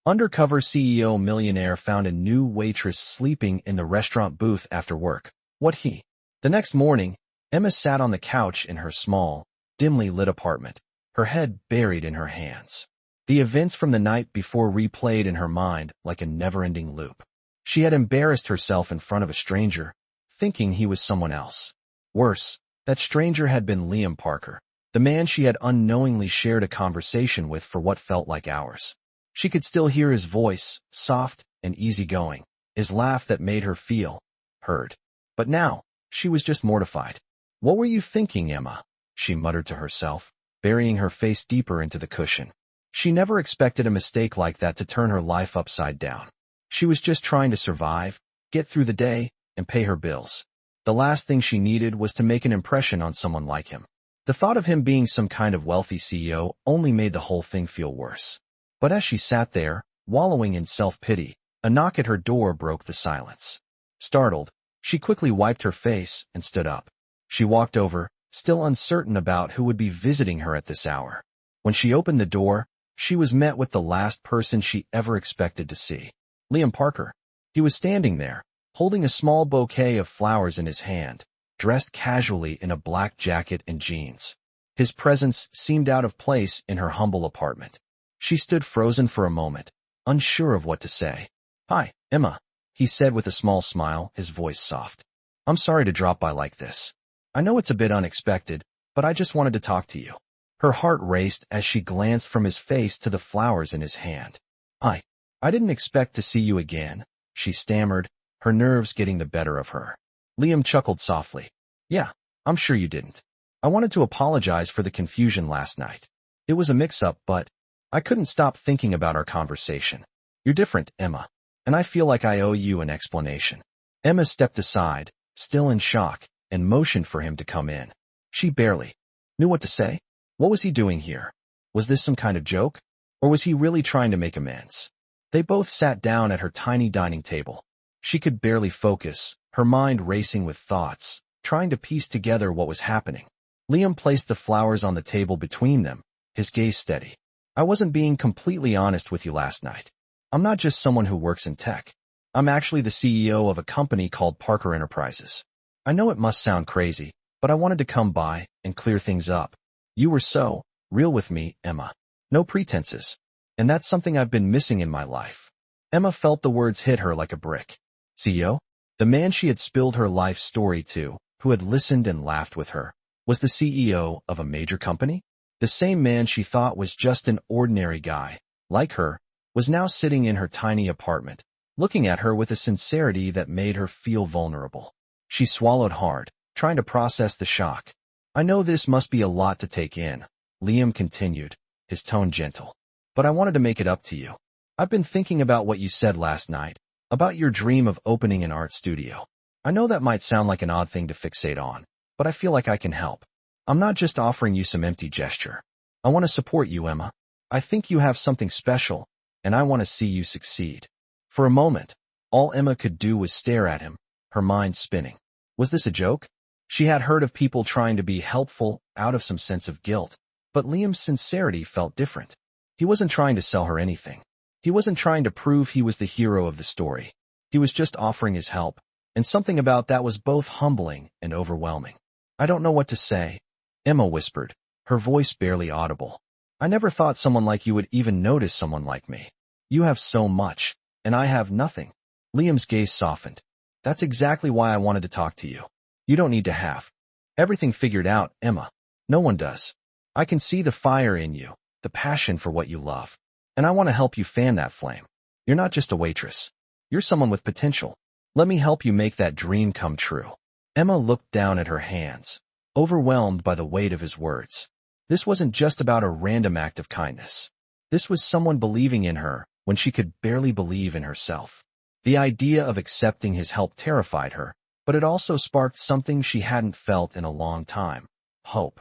Undercover CEO Millionaire found a new waitress sleeping in the restaurant booth after work. What he? The next morning, Emma sat on the couch in her small, dimly lit apartment, her head buried in her hands. The events from the night before replayed in her mind like a never-ending loop. She had embarrassed herself in front of a stranger, thinking he was someone else. Worse, that stranger had been Liam Parker, the man she had unknowingly shared a conversation with for what felt like hours. She could still hear his voice, soft and easygoing, his laugh that made her feel heard. But now, she was just mortified. "What were you thinking, Emma?" she muttered to herself, burying her face deeper into the cushion. She never expected a mistake like that to turn her life upside down. She was just trying to survive, get through the day, and pay her bills. The last thing she needed was to make an impression on someone like him. The thought of him being some kind of wealthy CEO only made the whole thing feel worse. But as she sat there, wallowing in self-pity, a knock at her door broke the silence. Startled, she quickly wiped her face and stood up. She walked over, still uncertain about who would be visiting her at this hour. When she opened the door, she was met with the last person she ever expected to see. Liam Parker. He was standing there, holding a small bouquet of flowers in his hand, dressed casually in a black jacket and jeans. His presence seemed out of place in her humble apartment. She stood frozen for a moment, unsure of what to say. "Hi, Emma," he said with a small smile, his voice soft. "I'm sorry to drop by like this. I know it's a bit unexpected, but I just wanted to talk to you." Her heart raced as she glanced from his face to the flowers in his hand. I didn't expect to see you again," she stammered, her nerves getting the better of her. Liam chuckled softly. "Yeah, I'm sure you didn't. I wanted to apologize for the confusion last night. It was a mix-up, but I couldn't stop thinking about our conversation. You're different, Emma, and I feel like I owe you an explanation." Emma stepped aside, still in shock, and motioned for him to come in. She barely knew what to say. What was he doing here? Was this some kind of joke? Or was he really trying to make amends? They both sat down at her tiny dining table. She could barely focus, her mind racing with thoughts, trying to piece together what was happening. Liam placed the flowers on the table between them, his gaze steady. "I wasn't being completely honest with you last night. I'm not just someone who works in tech. I'm actually the CEO of a company called Parker Enterprises. I know it must sound crazy, but I wanted to come by and clear things up. You were so real with me, Emma. No pretenses. And that's something I've been missing in my life." Emma felt the words hit her like a brick. CEO? The man she had spilled her life story to, who had listened and laughed with her, was the CEO of a major company? The same man she thought was just an ordinary guy, like her, was now sitting in her tiny apartment, looking at her with a sincerity that made her feel vulnerable. She swallowed hard, trying to process the shock. "I know this must be a lot to take in," Liam continued, his tone gentle. "But I wanted to make it up to you. I've been thinking about what you said last night, about your dream of opening an art studio. I know that might sound like an odd thing to fixate on, but I feel like I can help. I'm not just offering you some empty gesture. I want to support you, Emma. I think you have something special, and I want to see you succeed." For a moment, all Emma could do was stare at him, her mind spinning. Was this a joke? She had heard of people trying to be helpful out of some sense of guilt, but Liam's sincerity felt different. He wasn't trying to sell her anything. He wasn't trying to prove he was the hero of the story. He was just offering his help, and something about that was both humbling and overwhelming. "I don't know what to say," Emma whispered, her voice barely audible. "I never thought someone like you would even notice someone like me. You have so much, and I have nothing." Liam's gaze softened. "That's exactly why I wanted to talk to you. You don't need to have everything figured out, Emma. No one does. I can see the fire in you, the passion for what you love, and I want to help you fan that flame. You're not just a waitress. You're someone with potential. Let me help you make that dream come true." Emma looked down at her hands, overwhelmed by the weight of his words. This wasn't just about a random act of kindness. This was someone believing in her when she could barely believe in herself. The idea of accepting his help terrified her, but it also sparked something she hadn't felt in a long time. Hope.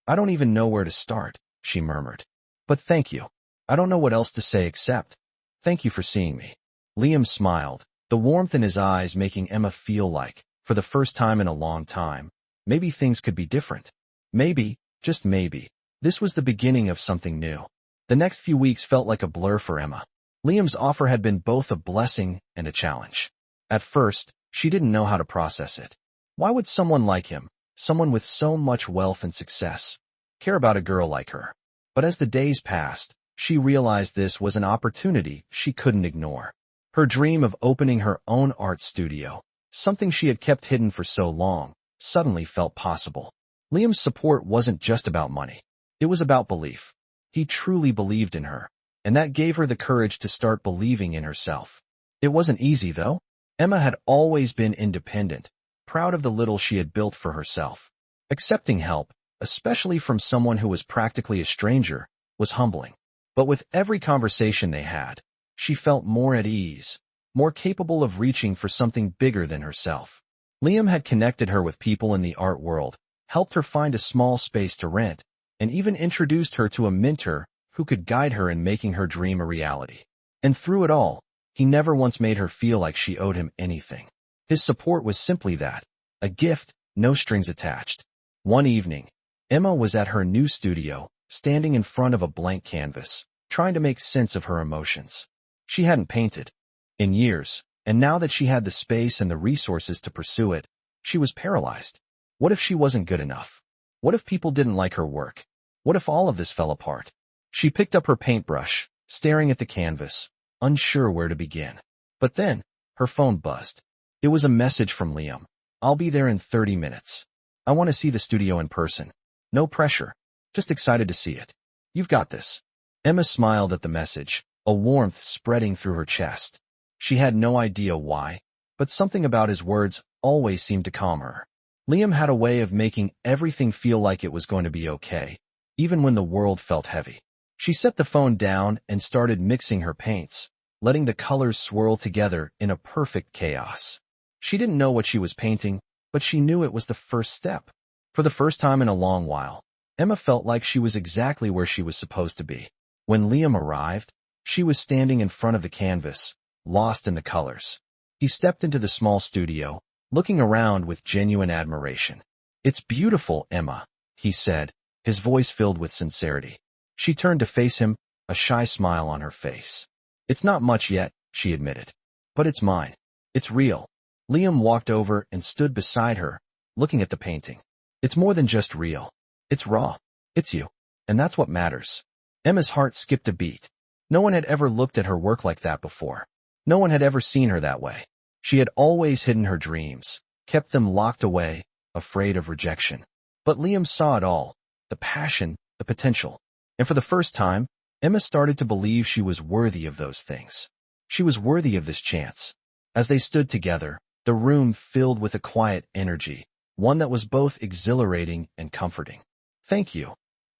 I don't even know where to start," she murmured. "But thank you. I don't know what else to say except, thank you for seeing me." Liam smiled, the warmth in his eyes making Emma feel like, for the first time in a long time, maybe things could be different. Maybe, just maybe, this was the beginning of something new. The next few weeks felt like a blur for Emma. Liam's offer had been both a blessing and a challenge. At first, she didn't know how to process it. Why would someone like him, someone with so much wealth and success, care about a girl like her? But as the days passed, she realized this was an opportunity she couldn't ignore. Her dream of opening her own art studio, something she had kept hidden for so long, suddenly felt possible. Liam's support wasn't just about money. It was about belief. He truly believed in her, and that gave her the courage to start believing in herself. It wasn't easy, though. Emma had always been independent, proud of the little she had built for herself. Accepting help, especially from someone who was practically a stranger, was humbling. But with every conversation they had, she felt more at ease, more capable of reaching for something bigger than herself. Liam had connected her with people in the art world, helped her find a small space to rent, and even introduced her to a mentor who could guide her in making her dream a reality. And through it all, he never once made her feel like she owed him anything. His support was simply that, a gift, no strings attached. One evening, Emma was at her new studio, standing in front of a blank canvas, trying to make sense of her emotions. She hadn't painted in years, and now that she had the space and the resources to pursue it, she was paralyzed. What if she wasn't good enough? What if people didn't like her work? What if all of this fell apart? She picked up her paintbrush, staring at the canvas, unsure where to begin. But then, her phone buzzed. It was a message from Liam. "I'll be there in 30 minutes. I want to see the studio in person. No pressure. Just excited to see it. You've got this." Emma smiled at the message, a warmth spreading through her chest. She had no idea why, but something about his words always seemed to calm her. Liam had a way of making everything feel like it was going to be okay, even when the world felt heavy. She set the phone down and started mixing her paints, letting the colors swirl together in a perfect chaos. She didn't know what she was painting, but she knew it was the first step. For the first time in a long while, Emma felt like she was exactly where she was supposed to be. When Liam arrived, she was standing in front of the canvas, lost in the colors. He stepped into the small studio, looking around with genuine admiration. "It's beautiful, Emma," he said, his voice filled with sincerity. She turned to face him, a shy smile on her face. "It's not much yet," she admitted. "But it's mine. It's real." Liam walked over and stood beside her, looking at the painting. "It's more than just real. It's raw. It's you. And that's what matters." Emma's heart skipped a beat. No one had ever looked at her work like that before. No one had ever seen her that way. She had always hidden her dreams, kept them locked away, afraid of rejection. But Liam saw it all, the passion, the potential. And for the first time, Emma started to believe she was worthy of those things. She was worthy of this chance. As they stood together, the room filled with a quiet energy, one that was both exhilarating and comforting. "Thank you,"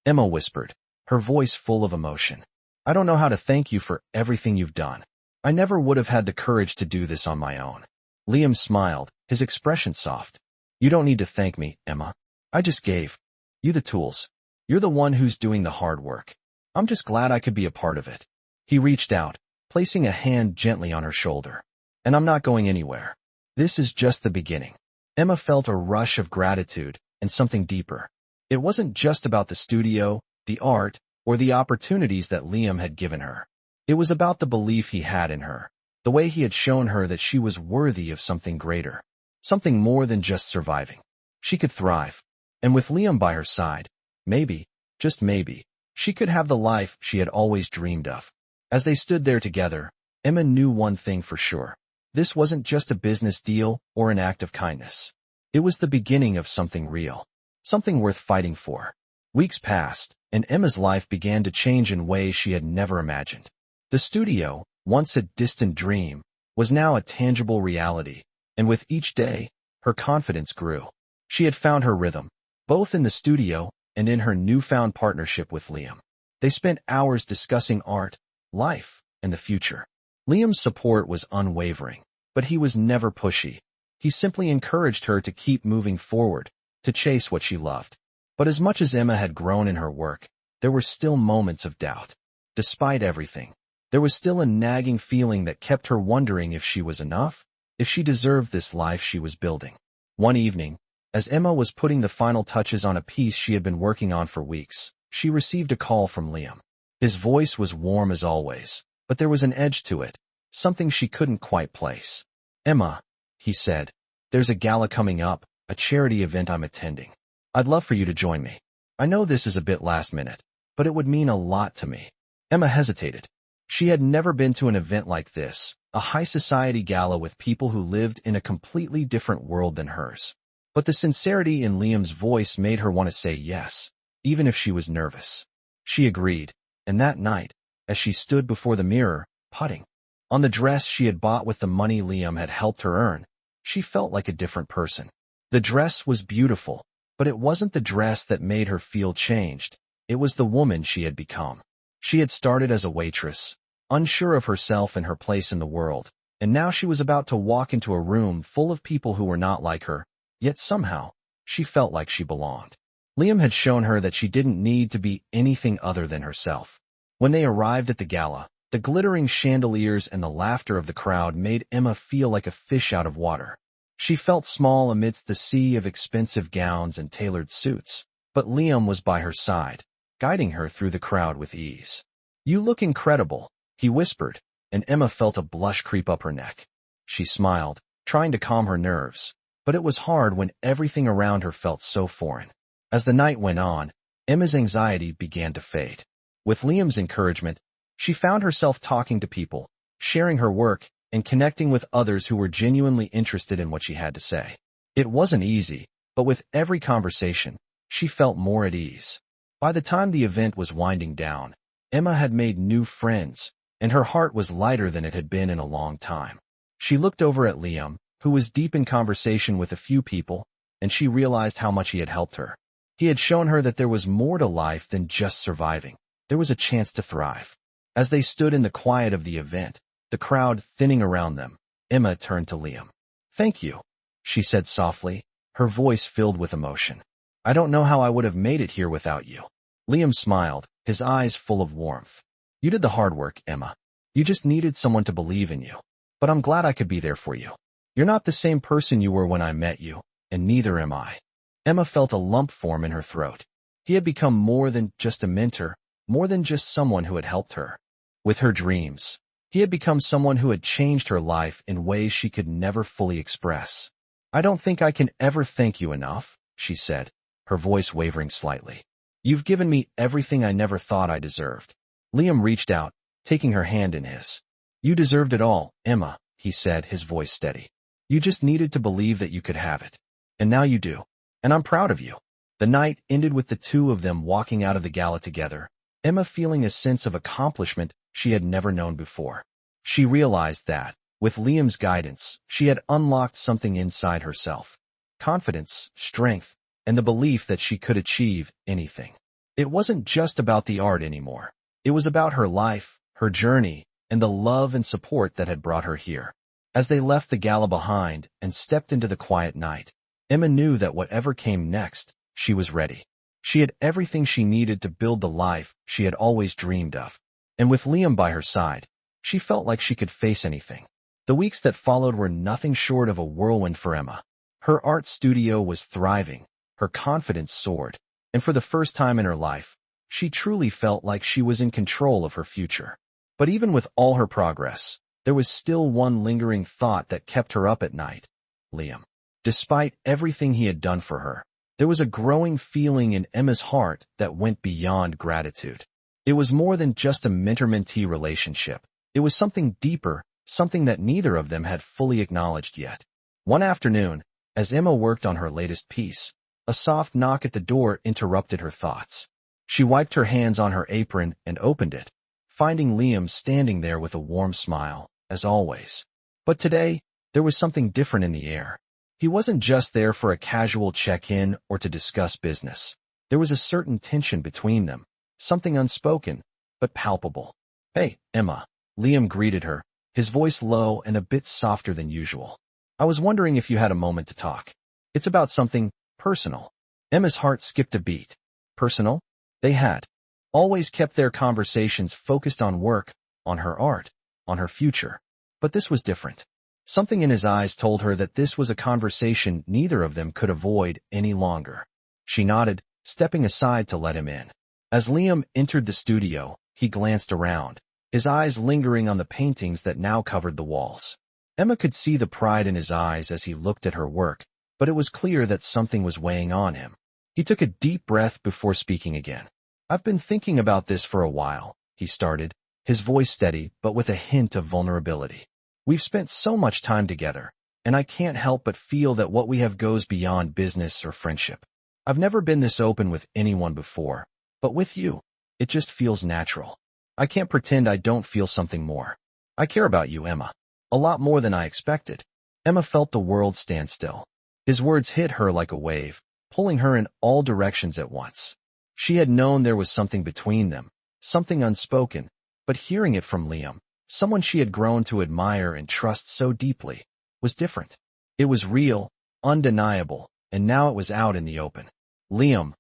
Emma whispered, her voice full of emotion. "I don't know how to thank you for everything you've done. I never would have had the courage to do this on my own." Liam smiled, his expression soft. "You don't need to thank me, Emma. I just gave you the tools. You're the one who's doing the hard work. I'm just glad I could be a part of it." He reached out, placing a hand gently on her shoulder. "And I'm not going anywhere. This is just the beginning." Emma felt a rush of gratitude and something deeper. It wasn't just about the studio, the art, or the opportunities that Liam had given her. It was about the belief he had in her, the way he had shown her that she was worthy of something greater, something more than just surviving. She could thrive. And with Liam by her side, maybe, just maybe, she could have the life she had always dreamed of. As they stood there together, Emma knew one thing for sure. This wasn't just a business deal or an act of kindness. It was the beginning of something real, something worth fighting for. Weeks passed, and Emma's life began to change in ways she had never imagined. The studio, once a distant dream, was now a tangible reality, and with each day, her confidence grew. She had found her rhythm, both in the studio and in her newfound partnership with Liam. They spent hours discussing art, life, and the future. Liam's support was unwavering, but he was never pushy. He simply encouraged her to keep moving forward, to chase what she loved. But as much as Emma had grown in her work, there were still moments of doubt. Despite everything, there was still a nagging feeling that kept her wondering if she was enough, if she deserved this life she was building. One evening, as Emma was putting the final touches on a piece she had been working on for weeks, she received a call from Liam. His voice was warm as always, but there was an edge to it, something she couldn't quite place. "Emma," he said, "there's a gala coming up, a charity event I'm attending. I'd love for you to join me. I know this is a bit last minute, but it would mean a lot to me." Emma hesitated. She had never been to an event like this, a high society gala with people who lived in a completely different world than hers. But the sincerity in Liam's voice made her want to say yes, even if she was nervous. She agreed, and that night, as she stood before the mirror, putting on the dress she had bought with the money Liam had helped her earn, she felt like a different person. The dress was beautiful, but it wasn't the dress that made her feel changed. It was the woman she had become. She had started as a waitress, unsure of herself and her place in the world, and now she was about to walk into a room full of people who were not like her, yet somehow, she felt like she belonged. Liam had shown her that she didn't need to be anything other than herself. When they arrived at the gala, the glittering chandeliers and the laughter of the crowd made Emma feel like a fish out of water. She felt small amidst the sea of expensive gowns and tailored suits, but Liam was by her side, guiding her through the crowd with ease. "You look incredible," he whispered, and Emma felt a blush creep up her neck. She smiled, trying to calm her nerves, but it was hard when everything around her felt so foreign. As the night went on, Emma's anxiety began to fade. With Liam's encouragement, she found herself talking to people, sharing her work, and connecting with others who were genuinely interested in what she had to say. It wasn't easy, but with every conversation, she felt more at ease. By the time the event was winding down, Emma had made new friends, and her heart was lighter than it had been in a long time. She looked over at Liam, who was deep in conversation with a few people, and she realized how much he had helped her. He had shown her that there was more to life than just surviving. There was a chance to thrive. As they stood in the quiet of the event, the crowd thinning around them, Emma turned to Liam. "Thank you," she said softly, her voice filled with emotion. "I don't know how I would have made it here without you." Liam smiled, his eyes full of warmth. "You did the hard work, Emma. You just needed someone to believe in you. But I'm glad I could be there for you. You're not the same person you were when I met you, and neither am I." Emma felt a lump form in her throat. He had become more than just a mentor, more than just someone who had helped her with her dreams. He had become someone who had changed her life in ways she could never fully express. "I don't think I can ever thank you enough," she said, her voice wavering slightly. "You've given me everything I never thought I deserved." Liam reached out, taking her hand in his. "You deserved it all, Emma," he said, his voice steady. "You just needed to believe that you could have it. And now you do. And I'm proud of you." The night ended with the two of them walking out of the gala together, Emma feeling a sense of accomplishment she had never known before. She realized that, with Liam's guidance, she had unlocked something inside herself. Confidence, strength, and the belief that she could achieve anything. It wasn't just about the art anymore. It was about her life, her journey, and the love and support that had brought her here. As they left the gala behind and stepped into the quiet night, Emma knew that whatever came next, she was ready. She had everything she needed to build the life she had always dreamed of. And with Liam by her side, she felt like she could face anything. The weeks that followed were nothing short of a whirlwind for Emma. Her art studio was thriving, her confidence soared, and for the first time in her life, she truly felt like she was in control of her future. But even with all her progress, there was still one lingering thought that kept her up at night: Liam. Despite everything he had done for her, there was a growing feeling in Emma's heart that went beyond gratitude. It was more than just a mentor-mentee relationship. It was something deeper, something that neither of them had fully acknowledged yet. One afternoon, as Emma worked on her latest piece, a soft knock at the door interrupted her thoughts. She wiped her hands on her apron and opened it, finding Liam standing there with a warm smile, as always. But today, there was something different in the air. He wasn't just there for a casual check-in or to discuss business. There was a certain tension between them, something unspoken, but palpable. "Hey, Emma," Liam greeted her, his voice low and a bit softer than usual. "I was wondering if you had a moment to talk. It's about something personal." Emma's heart skipped a beat. Personal? They had always kept their conversations focused on work, on her art, on her future. But this was different. Something in his eyes told her that this was a conversation neither of them could avoid any longer. She nodded, stepping aside to let him in. As Liam entered the studio, he glanced around. his eyes lingering on the paintings that now covered the walls. Emma could see the pride in his eyes as he looked at her work, but it was clear that something was weighing on him. He took a deep breath before speaking again. "I've been thinking about this for a while," he started, his voice steady but with a hint of vulnerability. "We've spent so much time together, and I can't help but feel that what we have goes beyond business or friendship. I've never been this open with anyone before, but with you, it just feels natural. I can't pretend I don't feel something more. I care about you, Emma. A lot more than I expected." Emma felt the world stand still. His words hit her like a wave, pulling her in all directions at once. She had known there was something between them, something unspoken, but hearing it from Liam, someone she had grown to admire and trust so deeply, was different. It was real, undeniable, and now it was out in the open. "Liam,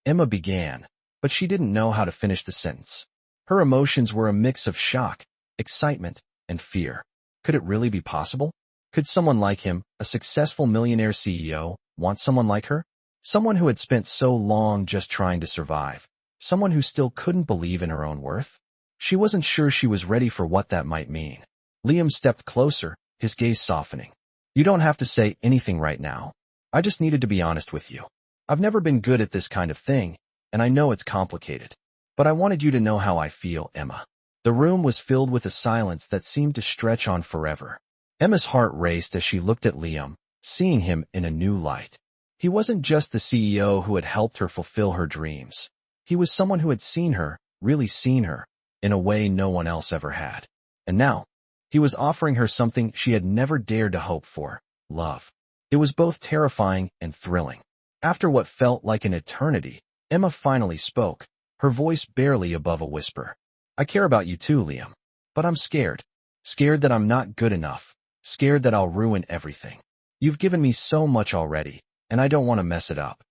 Emma began, but she didn't know how to finish the sentence. Her emotions were a mix of shock, excitement, and fear. Could it really be possible? Could someone like him, a successful millionaire CEO, want someone like her? Someone who had spent so long just trying to survive. Someone who still couldn't believe in her own worth? She wasn't sure she was ready for what that might mean. Liam stepped closer, his gaze softening. "You don't have to say anything right now. I just needed to be honest with you. I've never been good at this kind of thing, and I know it's complicated. But I wanted you to know how I feel, Emma." The room was filled with a silence that seemed to stretch on forever. Emma's heart raced as she looked at Liam, seeing him in a new light. He wasn't just the CEO who had helped her fulfill her dreams. He was someone who had seen her, really seen her, in a way no one else ever had. And now, he was offering her something she had never dared to hope for: love. It was both terrifying and thrilling. After what felt like an eternity, Emma finally spoke, her voice barely above a whisper. "I care about you too, Liam. But I'm scared. Scared that I'm not good enough. Scared that I'll ruin everything. You've given me so much already, and I don't want to mess it up."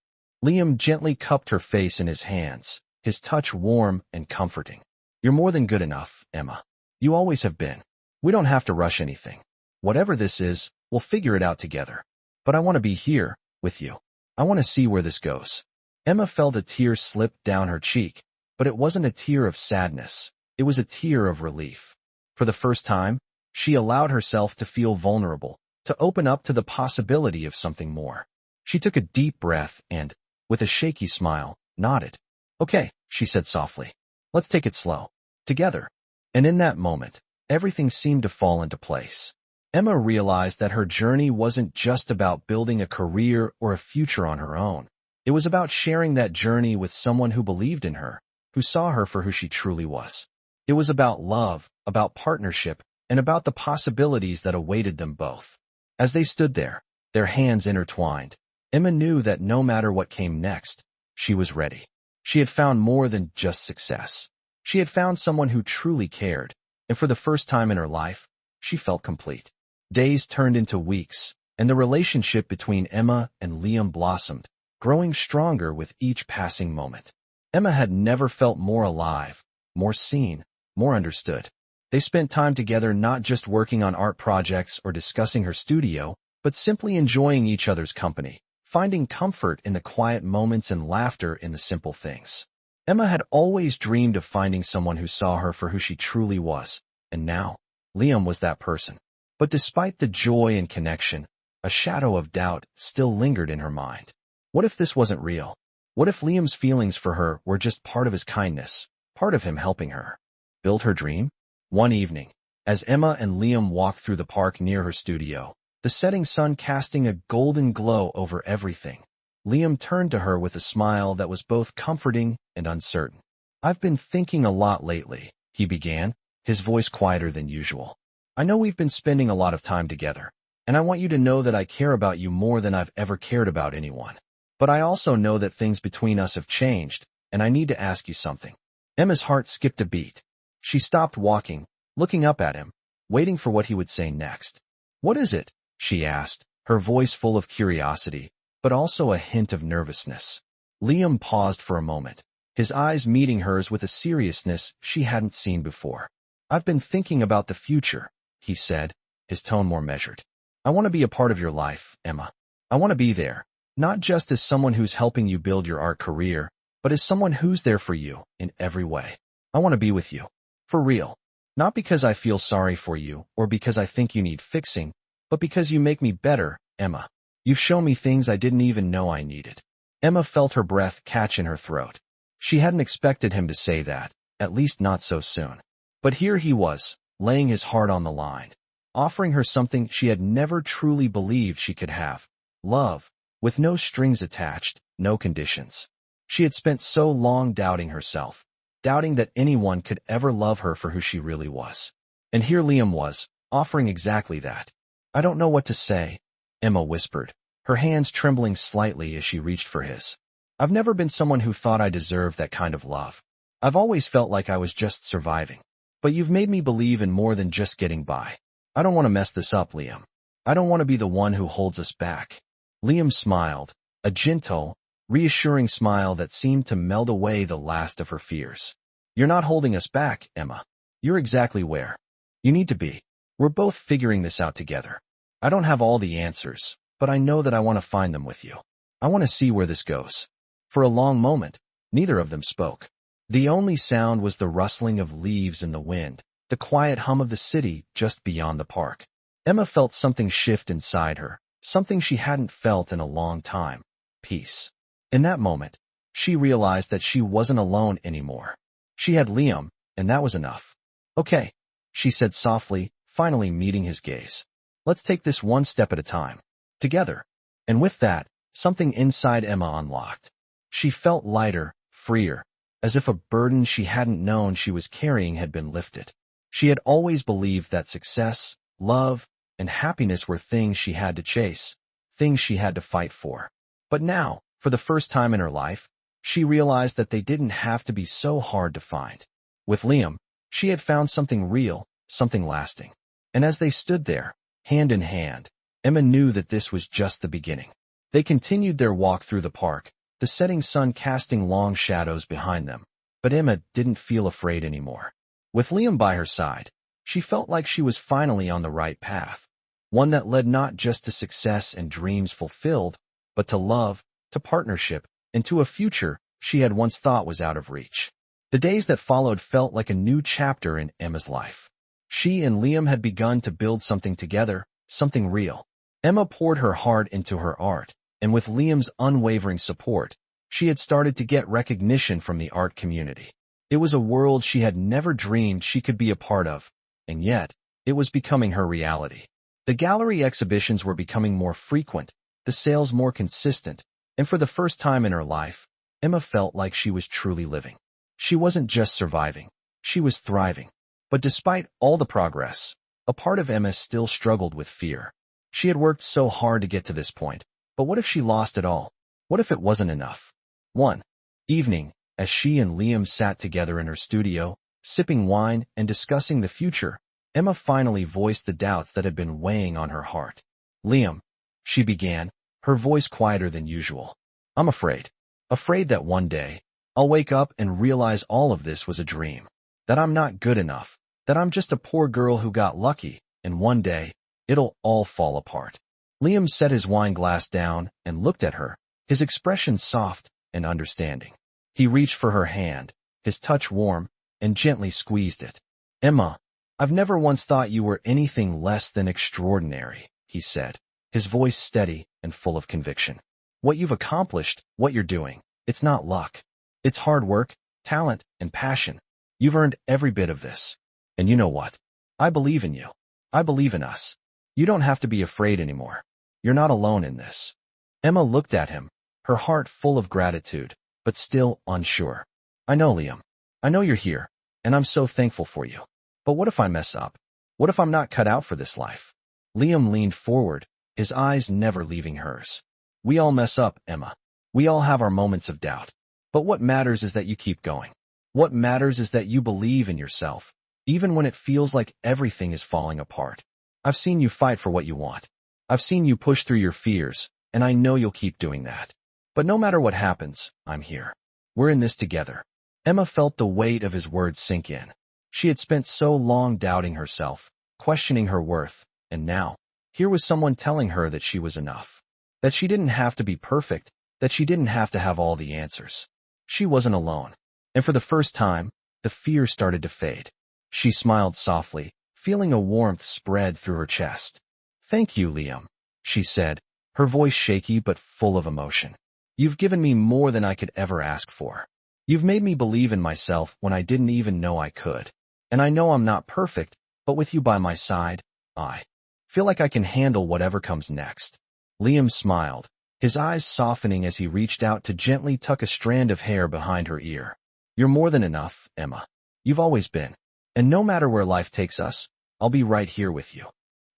Liam gently cupped her face in his hands, his touch warm and comforting. "You're more than good enough, Emma. You always have been. We don't have to rush anything. Whatever this is, we'll figure it out together. But I want to be here, with you. I want to see where this goes." Emma felt a tear slip down her cheek, but it wasn't a tear of sadness. It was a tear of relief. For the first time, she allowed herself to feel vulnerable, to open up to the possibility of something more. She took a deep breath and, with a shaky smile, nodded. "Okay," she said softly. "Let's take it slow. Together." And in that moment, everything seemed to fall into place. Emma realized that her journey wasn't just about building a career or a future on her own. It was about sharing that journey with someone who believed in her, who saw her for who she truly was. It was about love, about partnership, and about the possibilities that awaited them both. As they stood there, their hands intertwined, Emma knew that no matter what came next, she was ready. She had found more than just success. She had found someone who truly cared, and for the first time in her life, she felt complete. Days turned into weeks, and the relationship between Emma and Liam blossomed, growing stronger with each passing moment. Emma had never felt more alive, more seen, more understood. They spent time together not just working on art projects or discussing her studio, but simply enjoying each other's company, finding comfort in the quiet moments and laughter in the simple things. Emma had always dreamed of finding someone who saw her for who she truly was, and now, Liam was that person. But despite the joy and connection, a shadow of doubt still lingered in her mind. What if this wasn't real? What if Liam's feelings for her were just part of his kindness, part of him helping her build her dream? One evening, as Emma and Liam walked through the park near her studio, the setting sun casting a golden glow over everything, Liam turned to her with a smile that was both comforting and uncertain. "I've been thinking a lot lately," he began, his voice quieter than usual. "I know we've been spending a lot of time together, and I want you to know that I care about you more than I've ever cared about anyone. But I also know that things between us have changed, and I need to ask you something." Emma's heart skipped a beat. She stopped walking, looking up at him, waiting for what he would say next. "What is it?" she asked, her voice full of curiosity, but also a hint of nervousness. Liam paused for a moment, his eyes meeting hers with a seriousness she hadn't seen before. "I've been thinking about the future," he said, his tone more measured. "I want to be a part of your life, Emma. I want to be there, not just as someone who's helping you build your art career, but as someone who's there for you in every way. I want to be with you." For real. Not because I feel sorry for you or because I think you need fixing, but because you make me better, Emma. You've shown me things I didn't even know I needed. Emma felt her breath catch in her throat. She hadn't expected him to say that, at least not so soon. But here he was, laying his heart on the line, offering her something she had never truly believed she could have. Love, with no strings attached, no conditions. She had spent so long doubting herself, doubting that anyone could ever love her for who she really was. And here Liam was, offering exactly that. I don't know what to say, Emma whispered, her hands trembling slightly as she reached for his. I've never been someone who thought I deserved that kind of love. I've always felt like I was just surviving. But you've made me believe in more than just getting by. I don't want to mess this up, Liam. I don't want to be the one who holds us back. Liam smiled, a gentle, reassuring smile that seemed to melt away the last of her fears. You're not holding us back, Emma. You're exactly where you need to be. We're both figuring this out together. I don't have all the answers, but I know that I want to find them with you. I want to see where this goes. For a long moment, neither of them spoke. The only sound was the rustling of leaves in the wind, the quiet hum of the city just beyond the park. Emma felt something shift inside her, something she hadn't felt in a long time. Peace. In that moment, she realized that she wasn't alone anymore. She had Liam, and that was enough. Okay, she said softly, finally meeting his gaze. Let's take this one step at a time. Together. And with that, something inside Emma unlocked. She felt lighter, freer, as if a burden she hadn't known she was carrying had been lifted. She had always believed that success, love, and happiness were things she had to chase, things she had to fight for. But now, for the first time in her life, she realized that they didn't have to be so hard to find. With Liam, she had found something real, something lasting. And as they stood there, hand in hand, Emma knew that this was just the beginning. They continued their walk through the park, the setting sun casting long shadows behind them. But Emma didn't feel afraid anymore. With Liam by her side, she felt like she was finally on the right path, one that led not just to success and dreams fulfilled, but to love, to partnership, and to a future she had once thought was out of reach. The days that followed felt like a new chapter in Emma's life. She and Liam had begun to build something together, something real. Emma poured her heart into her art, and with Liam's unwavering support, she had started to get recognition from the art community. It was a world she had never dreamed she could be a part of, and yet, it was becoming her reality. The gallery exhibitions were becoming more frequent, the sales more consistent, and for the first time in her life, Emma felt like she was truly living. She wasn't just surviving, she was thriving. But despite all the progress, a part of Emma still struggled with fear. She had worked so hard to get to this point, but what if she lost it all? What if it wasn't enough? One evening, as she and Liam sat together in her studio, sipping wine and discussing the future, Emma finally voiced the doubts that had been weighing on her heart. Liam, she began, her voice quieter than usual. I'm afraid. Afraid that one day, I'll wake up and realize all of this was a dream. That I'm not good enough. That I'm just a poor girl who got lucky, and one day, it'll all fall apart. Liam set his wine glass down and looked at her, his expression soft and understanding. He reached for her hand, his touch warm, and gently squeezed it. Emma, I've never once thought you were anything less than extraordinary, he said, his voice steady and full of conviction. What you've accomplished, what you're doing, it's not luck. It's hard work, talent, and passion. You've earned every bit of this. And you know what? I believe in you. I believe in us. You don't have to be afraid anymore. You're not alone in this. Emma looked at him, her heart full of gratitude, but still unsure. I know, Liam. I know you're here, and I'm so thankful for you. But what if I mess up? What if I'm not cut out for this life? Liam leaned forward, his eyes never leaving hers. We all mess up, Emma. We all have our moments of doubt. But what matters is that you keep going. What matters is that you believe in yourself, even when it feels like everything is falling apart. I've seen you fight for what you want. I've seen you push through your fears, and I know you'll keep doing that. But no matter what happens, I'm here. We're in this together. Emma felt the weight of his words sink in. She had spent so long doubting herself, questioning her worth, and now, here was someone telling her that she was enough. That she didn't have to be perfect, that she didn't have to have all the answers. She wasn't alone. And for the first time, the fear started to fade. She smiled softly, feeling a warmth spread through her chest. "Thank you, Liam," she said, her voice shaky but full of emotion. "You've given me more than I could ever ask for. You've made me believe in myself when I didn't even know I could. And I know I'm not perfect, but with you by my side, I feel like I can handle whatever comes next." Liam smiled, his eyes softening as he reached out to gently tuck a strand of hair behind her ear. "You're more than enough, Emma. You've always been. And no matter where life takes us, I'll be right here with you."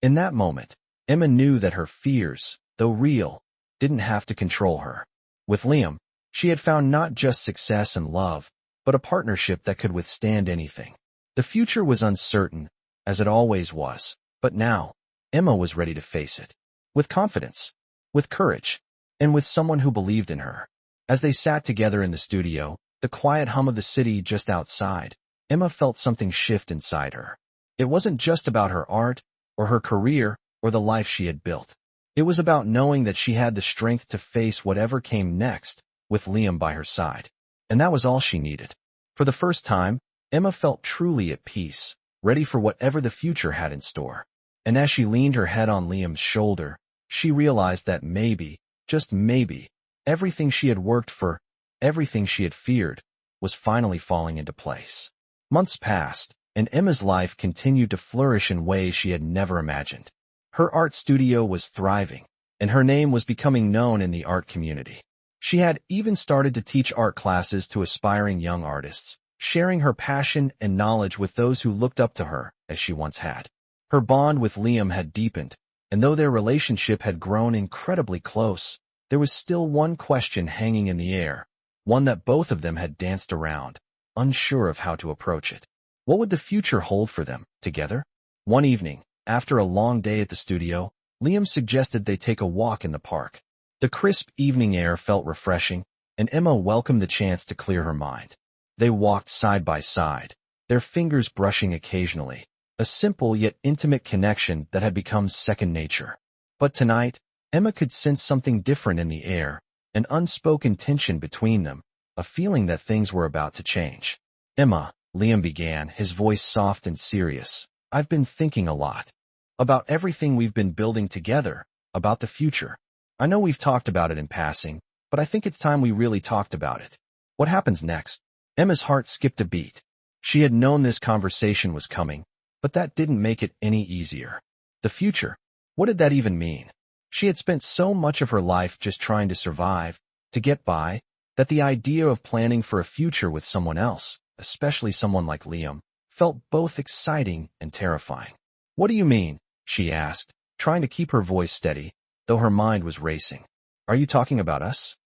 In that moment, Emma knew that her fears, though real, didn't have to control her. With Liam, she had found not just success and love, but a partnership that could withstand anything. The future was uncertain, as it always was, but now, Emma was ready to face it. With confidence, with courage, and with someone who believed in her. As they sat together in the studio, the quiet hum of the city just outside, Emma felt something shift inside her. It wasn't just about her art, or her career, or the life she had built. It was about knowing that she had the strength to face whatever came next, with Liam by her side. And that was all she needed. For the first time, Emma felt truly at peace, ready for whatever the future had in store. And as she leaned her head on Liam's shoulder, she realized that maybe, just maybe, everything she had worked for, everything she had feared, was finally falling into place. Months passed, and Emma's life continued to flourish in ways she had never imagined. Her art studio was thriving, and her name was becoming known in the art community. She had even started to teach art classes to aspiring young artists, sharing her passion and knowledge with those who looked up to her, as she once had. Her bond with Liam had deepened, and though their relationship had grown incredibly close, there was still one question hanging in the air, one that both of them had danced around, unsure of how to approach it. What would the future hold for them, together? One evening, after a long day at the studio, Liam suggested they take a walk in the park. The crisp evening air felt refreshing, and Emma welcomed the chance to clear her mind. They walked side by side, their fingers brushing occasionally, a simple yet intimate connection that had become second nature. But tonight, Emma could sense something different in the air, an unspoken tension between them, a feeling that things were about to change. "Emma," Liam began, his voice soft and serious, "I've been thinking a lot. About everything we've been building together, about the future. I know we've talked about it in passing, but I think it's time we really talked about it. What happens next?" Emma's heart skipped a beat. She had known this conversation was coming, but that didn't make it any easier. The future? What did that even mean? She had spent so much of her life just trying to survive, to get by, that the idea of planning for a future with someone else, especially someone like Liam, felt both exciting and terrifying. "What do you mean?" she asked, trying to keep her voice steady, though her mind was racing. "Are you talking about us?"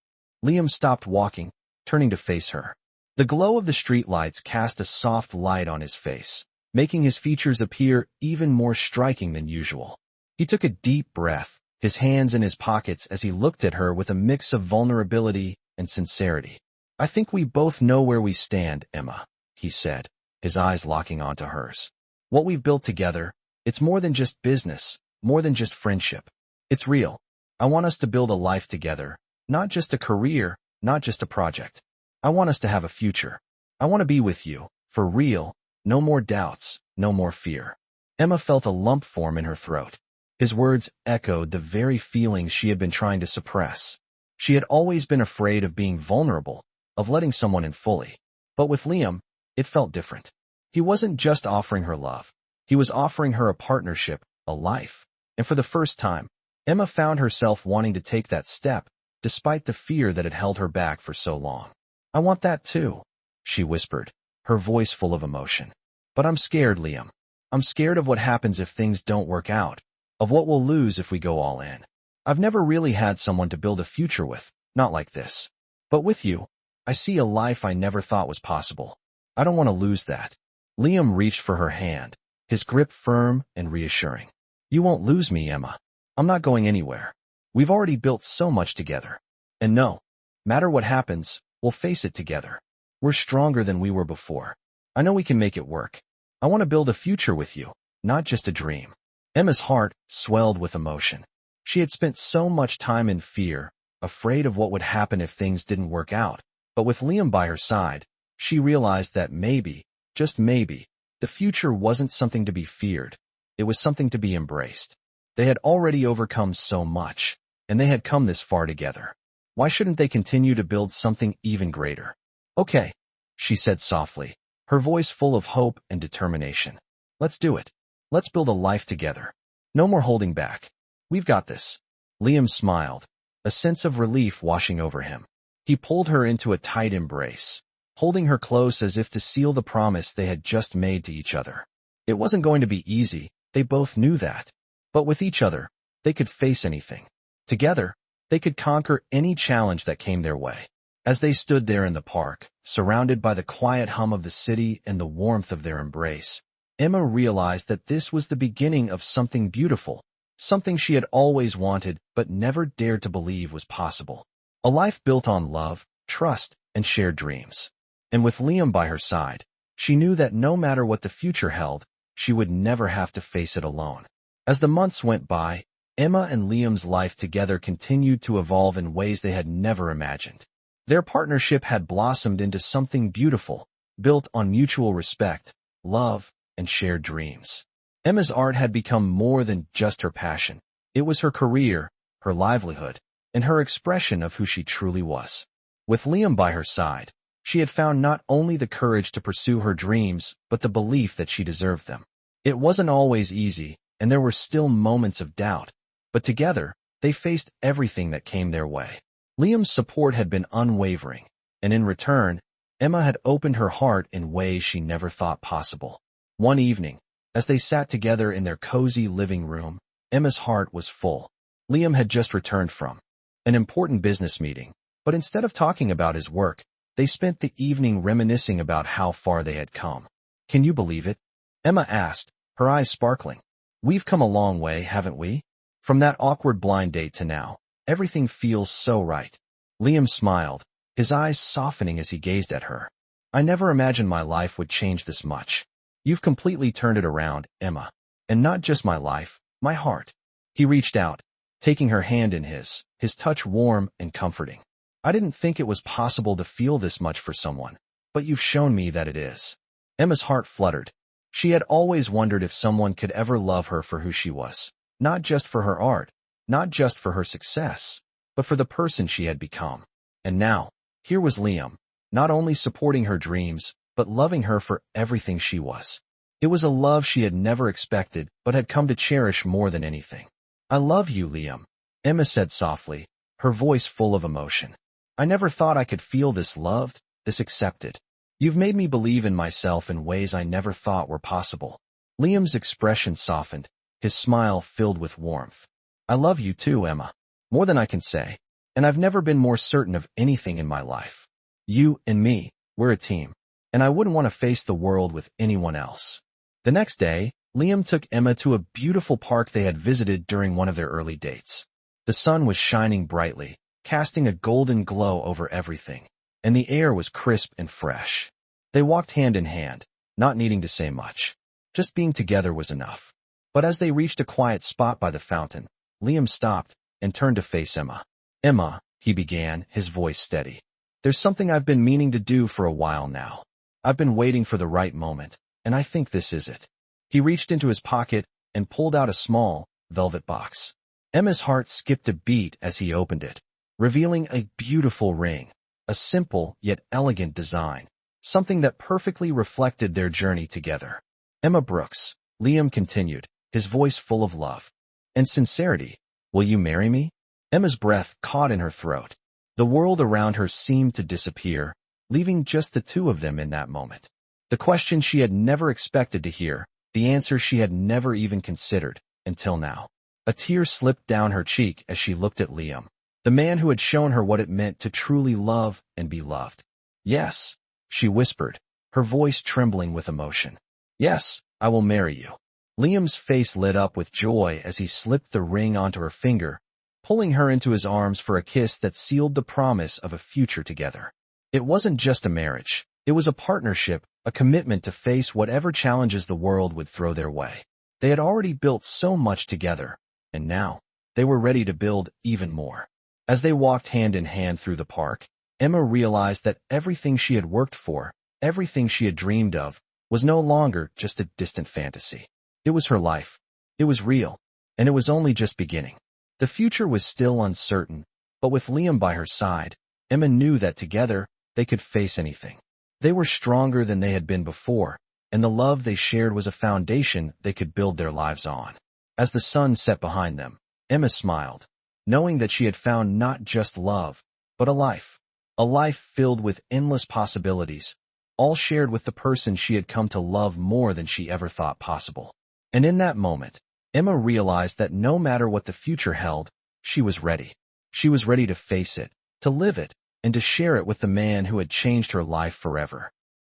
Liam stopped walking, turning to face her. The glow of the streetlights cast a soft light on his face, making his features appear even more striking than usual. He took a deep breath, his hands in his pockets as he looked at her with a mix of vulnerability and sincerity. "I think we both know where we stand, Emma," he said, his eyes locking onto hers. "What we've built together, it's more than just business, more than just friendship. It's real. I want us to build a life together, not just a career, not just a project. I want us to have a future. I want to be with you, for real, no more doubts, no more fear." Emma felt a lump form in her throat. His words echoed the very feelings she had been trying to suppress. She had always been afraid of being vulnerable, of letting someone in fully. But with Liam, it felt different. He wasn't just offering her love. He was offering her a partnership, a life. And for the first time, Emma found herself wanting to take that step, despite the fear that had held her back for so long. "I want that too," she whispered, her voice full of emotion. "But I'm scared, Liam. I'm scared of what happens if things don't work out, of what we'll lose if we go all in. I've never really had someone to build a future with, not like this. But with you, I see a life I never thought was possible. I don't want to lose that." Liam reached for her hand, his grip firm and reassuring. "You won't lose me, Emma. I'm not going anywhere. We've already built so much together. And no matter what happens, we'll face it together. We're stronger than we were before. I know we can make it work. I want to build a future with you, not just a dream." Emma's heart swelled with emotion. She had spent so much time in fear, afraid of what would happen if things didn't work out. But with Liam by her side, she realized that maybe, just maybe, The future wasn't something to be feared. It was something to be embraced. They had already overcome so much, and they had come this far together. Why shouldn't they continue to build something even greater? Okay, she said softly, her voice full of hope and determination. Let's do it. Let's build a life together. No more holding back. We've got this. Liam smiled, a sense of relief washing over him. He pulled her into a tight embrace, holding her close as if to seal the promise they had just made to each other. It wasn't going to be easy, they both knew that. But with each other, they could face anything. Together, they could conquer any challenge that came their way. As they stood there in the park, surrounded by the quiet hum of the city and the warmth of their embrace, Emma realized that this was the beginning of something beautiful, something she had always wanted but never dared to believe was possible. A life built on love, trust, and shared dreams. And with Liam by her side, she knew that no matter what the future held, she would never have to face it alone. As the months went by, Emma and Liam's life together continued to evolve in ways they had never imagined. Their partnership had blossomed into something beautiful, built on mutual respect, love, and shared dreams. Emma's art had become more than just her passion. It was her career, her livelihood, and her expression of who she truly was. With Liam by her side, she had found not only the courage to pursue her dreams, but the belief that she deserved them. It wasn't always easy, and there were still moments of doubt, but together, they faced everything that came their way. Liam's support had been unwavering, and in return, Emma had opened her heart in ways she never thought possible. One evening, as they sat together in their cozy living room, Emma's heart was full. Liam had just returned from an important business meeting, but instead of talking about his work, they spent the evening reminiscing about how far they had come. Can you believe it? Emma asked, her eyes sparkling. We've come a long way, haven't we? From that awkward blind date to now, everything feels so right. Liam smiled, his eyes softening as he gazed at her. I never imagined my life would change this much. You've completely turned it around, Emma. And not just my life, my heart. He reached out, taking her hand in his touch warm and comforting. I didn't think it was possible to feel this much for someone, but you've shown me that it is. Emma's heart fluttered. She had always wondered if someone could ever love her for who she was, not just for her art, not just for her success, but for the person she had become. And now, here was Liam, not only supporting her dreams, but loving her for everything she was. It was a love she had never expected, but had come to cherish more than anything. I love you, Liam, Emma said softly, her voice full of emotion. I never thought I could feel this loved, this accepted. You've made me believe in myself in ways I never thought were possible. Liam's expression softened, his smile filled with warmth. I love you too, Emma. More than I can say. And I've never been more certain of anything in my life. You and me, we're a team. And I wouldn't want to face the world with anyone else. The next day, Liam took Emma to a beautiful park they had visited during one of their early dates. The sun was shining brightly, casting a golden glow over everything, and the air was crisp and fresh. They walked hand in hand, not needing to say much. Just being together was enough. But as they reached a quiet spot by the fountain, Liam stopped and turned to face Emma. Emma, he began, his voice steady. There's something I've been meaning to do for a while now. I've been waiting for the right moment, and I think this is it. He reached into his pocket and pulled out a small, velvet box. Emma's heart skipped a beat as he opened it, revealing a beautiful ring, a simple yet elegant design, something that perfectly reflected their journey together. Emma Brooks, Liam continued, his voice full of love and sincerity. Will you marry me? Emma's breath caught in her throat. The world around her seemed to disappear, leaving just the two of them in that moment. The question she had never expected to hear, the answer she had never even considered, until now. A tear slipped down her cheek as she looked at Liam, the man who had shown her what it meant to truly love and be loved. Yes, she whispered, her voice trembling with emotion. Yes, I will marry you. Liam's face lit up with joy as he slipped the ring onto her finger, pulling her into his arms for a kiss that sealed the promise of a future together. It wasn't just a marriage. It was a partnership, a commitment to face whatever challenges the world would throw their way. They had already built so much together, and now, they were ready to build even more. As they walked hand in hand through the park, Emma realized that everything she had worked for, everything she had dreamed of, was no longer just a distant fantasy. It was her life. It was real, and it was only just beginning. The future was still uncertain, but with Liam by her side, Emma knew that together, they could face anything. They were stronger than they had been before, and the love they shared was a foundation they could build their lives on. As the sun set behind them, Emma smiled, knowing that she had found not just love, but a life. A life filled with endless possibilities, all shared with the person she had come to love more than she ever thought possible. And in that moment, Emma realized that no matter what the future held, she was ready. She was ready to face it, to live it, and to share it with the man who had changed her life forever.